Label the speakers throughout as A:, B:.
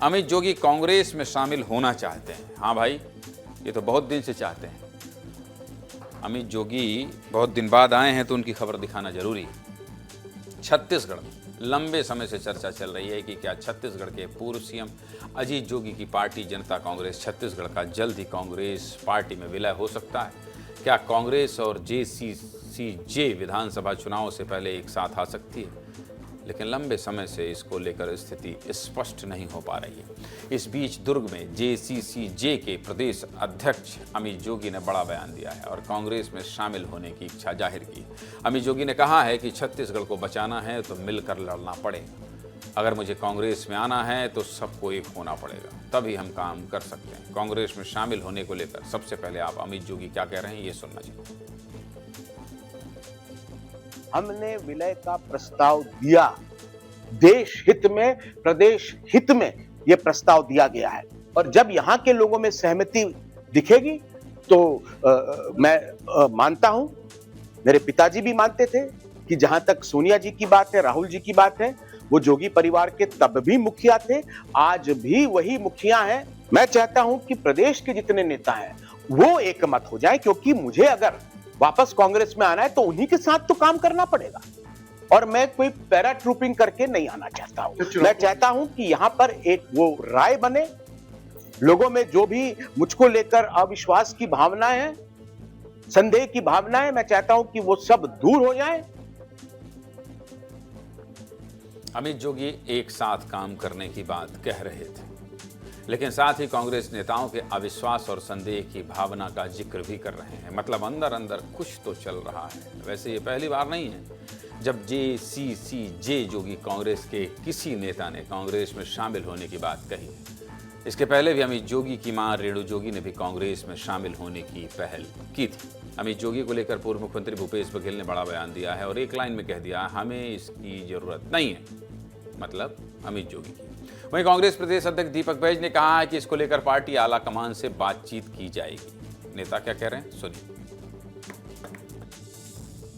A: अमित जोगी कांग्रेस में शामिल होना चाहते हैं। हाँ भाई, ये तो बहुत दिन से चाहते हैं। अमित जोगी बहुत दिन बाद आए हैं तो उनकी खबर दिखाना जरूरी है। छत्तीसगढ़ में लंबे समय से चर्चा चल रही है कि क्या छत्तीसगढ़ के पूर्व सीएम अजीत जोगी की पार्टी जनता कांग्रेस छत्तीसगढ़ का जल्द ही कांग्रेस पार्टी में विलय हो सकता है। क्या कांग्रेस और जेसीसीजे विधानसभा चुनाव से पहले एक साथ आ सकती है? लेकिन लंबे समय से इसको लेकर स्थिति स्पष्ट नहीं हो पा रही है। इस बीच दुर्ग में जेसीसीजे के प्रदेश अध्यक्ष अमित जोगी ने बड़ा बयान दिया है और कांग्रेस में शामिल होने की इच्छा जाहिर की। अमित जोगी ने कहा है कि छत्तीसगढ़ को बचाना है तो मिलकर लड़ना पड़ेगा। अगर मुझे कांग्रेस में आना है तो सबको एक होना पड़ेगा, तभी हम काम कर सकते हैं। कांग्रेस में शामिल होने को लेकर सबसे पहले आप अमित जोगी क्या कह रहे हैं, ये सुनना चाहिए।
B: हमने विलय का प्रस्ताव दिया, देश हित में, प्रदेश हित में यह प्रस्ताव दिया गया है और जब यहां के लोगों में सहमति दिखेगी तो मैं मानता हूं, मेरे पिताजी भी मानते थे कि जहां तक सोनिया जी की बात है, राहुल जी की बात है, वो जोगी परिवार के तब भी मुखिया थे, आज भी वही मुखिया हैं। मैं चाहता हूं कि प्रदेश के जितने नेता हैं वो एक मत हो जाए, क्योंकि मुझे अगर वापस कांग्रेस में आना है तो उन्हीं के साथ तो काम करना पड़ेगा और मैं कोई पैरा ट्रूपिंग करके नहीं आना चाहता हूं। मैं चाहता हूं कि यहां पर एक वो राय बने, लोगों में जो भी मुझको लेकर अविश्वास की भावनाएं हैं, संदेह की भावनाएं, मैं चाहता हूं कि वो सब दूर हो जाए।
A: अमित जोगी एक साथ काम करने की बात कह रहे थे, लेकिन साथ ही कांग्रेस नेताओं के अविश्वास और संदेह की भावना का जिक्र भी कर रहे हैं। मतलब अंदर अंदर कुछ तो चल रहा है। वैसे ये पहली बार नहीं है जब जेसीसीजे जोगी कांग्रेस के किसी नेता ने कांग्रेस में शामिल होने की बात कही है। इसके पहले भी अमित जोगी की मां रेणु जोगी ने भी कांग्रेस में शामिल होने की पहल की थी। अमित जोगी को लेकर पूर्व मुख्यमंत्री भूपेश बघेल ने बड़ा बयान दिया है और एक लाइन में कह दिया, हमें इसकी जरूरत नहीं है, मतलब अमित जोगी की। वहीं कांग्रेस प्रदेश अध्यक्ष दीपक बैज ने कहा है कि इसको लेकर पार्टी आला कमान से बातचीत की जाएगी। नेता क्या कह रहे हैं, सुनिए।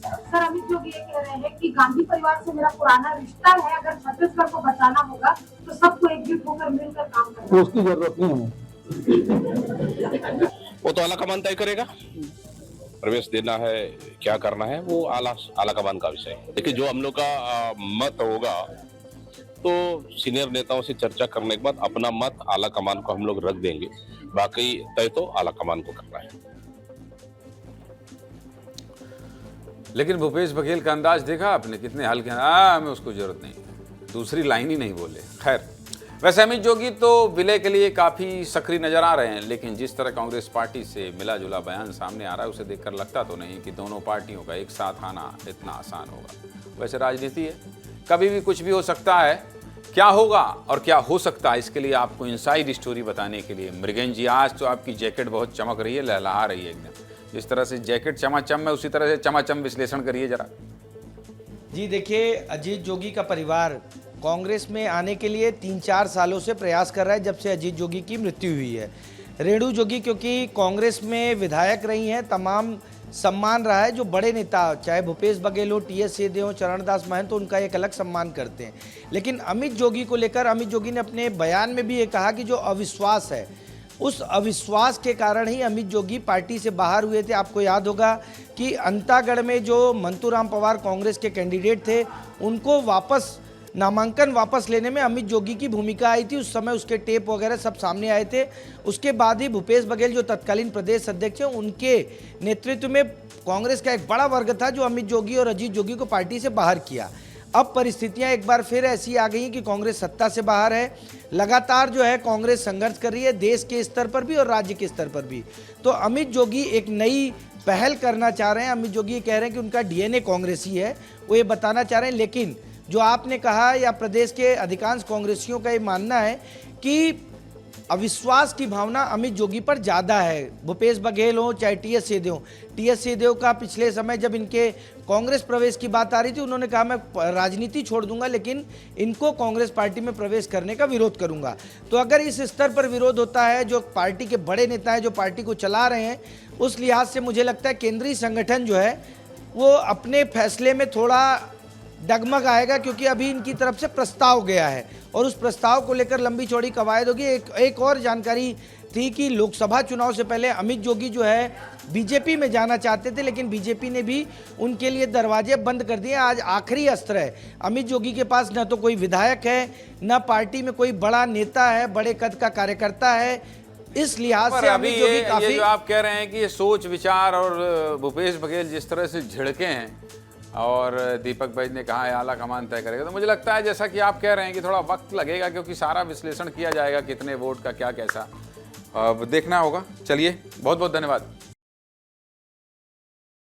C: सर, अमित जोगी ये कह रहे हैं कि गांधी परिवार से मेरा पुराना रिश्ता है, अगर छत्तीसगढ़ को बचाना होगा तो सबको एकजुट होकर मिलकर काम करना है।
D: उसकी जरूरत नहीं है,
E: वो तो आला कमान तय करेगा। प्रवेश देना है, क्या करना है, वो आला कमान का विषय है। देखिए, जो हम लोग का मत होगा तो सीनियर नेताओं से चर्चा करने के बाद अपना मत आला कमान को हम लोग रख देंगे। बाकी तय तो आला कमान को करना है।
A: लेकिन भूपेश बघेल का अंदाज देखा आपने, कितने हल्के, हमें उसको जरूरत नहीं है, दूसरी लाइन ही नहीं बोले। खैर, वैसे अमित जोगी तो विलय के लिए काफी सक्रिय नजर आ रहे हैं, लेकिन जिस तरह कांग्रेस पार्टी से मिला जुला बयान सामने आ रहा है उसे देखकर लगता तो नहीं कि दोनों पार्टियों का एक साथ आना इतना आसान होगा। वैसे राजनीति है, कभी भी कुछ भी हो सकता है। क्या होगा और क्या हो सकता है, इसके लिए आपको इनसाइड स्टोरी बताने के लिए मृगेन जी, आज तो आपकी जैकेट बहुत चमक रही है, लहलहा रही है एकदम। जिस तरह से जैकेट चमाचम है उसी तरह से चमाचम विश्लेषण करिए जरा।
F: जी देखिए, अजीत जोगी का परिवार कांग्रेस में आने के लिए 3-4 सालों से प्रयास कर रहा है, जब से अजीत जोगी की मृत्यु हुई है। रेणु जोगी क्योंकि कांग्रेस में विधायक रही हैं, तमाम सम्मान रहा है। जो बड़े नेता, चाहे भूपेश बघेल हो, टीएस सिंहदेव हो, चरणदास महंत, तो उनका एक अलग सम्मान करते हैं। लेकिन अमित जोगी को लेकर अमित जोगी ने अपने बयान में भी ये कहा कि जो अविश्वास है, उस अविश्वास के कारण ही अमित जोगी पार्टी से बाहर हुए थे। आपको याद होगा कि अंतागढ़ में जो मंतूराम पवार कांग्रेस के कैंडिडेट थे, उनको नामांकन वापस लेने में अमित जोगी की भूमिका आई थी। उस समय उसके टेप वगैरह सब सामने आए थे। उसके बाद ही भूपेश बघेल जो तत्कालीन प्रदेश अध्यक्ष हैं, उनके नेतृत्व में कांग्रेस का एक बड़ा वर्ग था जो अमित जोगी और अजीत जोगी को पार्टी से बाहर किया। अब परिस्थितियां एक बार फिर ऐसी आ गई हैं कि कांग्रेस सत्ता से बाहर है। लगातार जो है कांग्रेस संघर्ष कर रही है, देश के स्तर पर भी और राज्य के स्तर पर भी। तो अमित जोगी एक नई पहल करना चाह रहे हैं। अमित जोगी कह रहे हैं कि उनका डीएनए कांग्रेसी है, वो ये बताना चाह रहे हैं। लेकिन जो आपने कहा, या प्रदेश के अधिकांश कांग्रेसियों का ये मानना है कि अविश्वास की भावना अमित जोगी पर ज़्यादा है। भूपेश बघेल हो चाहे टीएस सिंहदेव हो, टीएस सिंहदेव का पिछले समय जब इनके कांग्रेस प्रवेश की बात आ रही थी, उन्होंने कहा मैं राजनीति छोड़ दूंगा लेकिन इनको कांग्रेस पार्टी में प्रवेश करने का विरोध करूंगा। तो अगर इस स्तर पर विरोध होता है, जो पार्टी के बड़े नेता हैं जो पार्टी को चला रहे हैं, उस लिहाज से मुझे लगता है केंद्रीय संगठन जो है वो अपने फैसले में थोड़ा डगमग आएगा, क्योंकि अभी इनकी तरफ से प्रस्ताव गया है और उस प्रस्ताव को लेकर लंबी चौड़ी कवायद होगी। एक और जानकारी थी कि लोकसभा चुनाव से पहले अमित जोगी जो है बीजेपी में जाना चाहते थे, लेकिन बीजेपी ने भी उनके लिए दरवाजे बंद कर दिए। आज आखिरी अस्त्र है अमित जोगी के पास, न तो कोई विधायक है, न पार्टी में कोई बड़ा नेता है, बड़े कद का कार्यकर्ता है। इस लिहाज
A: पर
F: से
A: अभी
F: अमित जोगी
A: ये
F: काफी
A: जो आप कह रहे हैं कि ये सोच विचार और भूपेश बघेल जिस तरह से झिड़के हैं और दीपक बैज ने कहा है आला कमान तय करेगा, तो मुझे लगता है जैसा कि आप कह रहे हैं कि थोड़ा वक्त लगेगा, क्योंकि सारा विश्लेषण किया जाएगा कितने वोट का क्या कैसा, अब देखना होगा। चलिए, बहुत बहुत धन्यवाद।